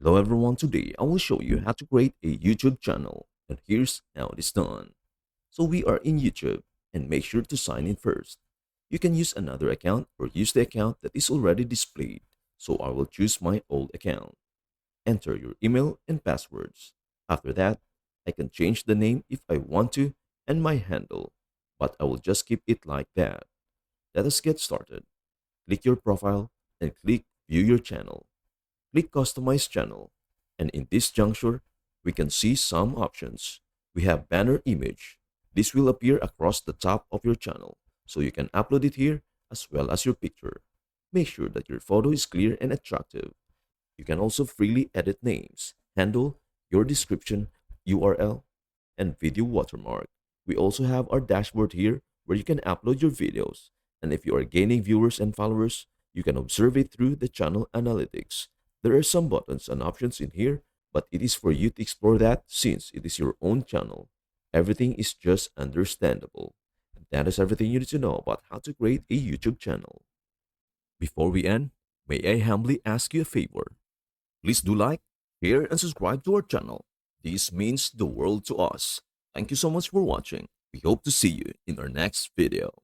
Hello everyone, today I will show you how to create a YouTube channel and here's how it is done. So we are in YouTube and make sure to sign in first. You can use another account or use the account that is already displayed. So I will choose my old account. Enter your email and passwords. After that, I can change the name if I want to and my handle, but I will just keep it like that. Let us get started. Click your profile and click view your channel. Click Customize Channel, and in this juncture, we can see some options. We have banner image. This will appear across the top of your channel, so you can upload it here as well as your picture. Make sure that your photo is clear and attractive. You can also freely edit names, handle, your description, URL, and video watermark. We also have our dashboard here where you can upload your videos. And if you are gaining viewers and followers, you can observe it through the channel analytics. There are some buttons and options in here, but it is for you to explore that since it is your own channel. Everything is just understandable. And that is everything you need to know about how to create a YouTube channel. Before we end, may I humbly ask you a favor? Please do like, share, and subscribe to our channel. This means the world to us. Thank you so much for watching. We hope to see you in our next video.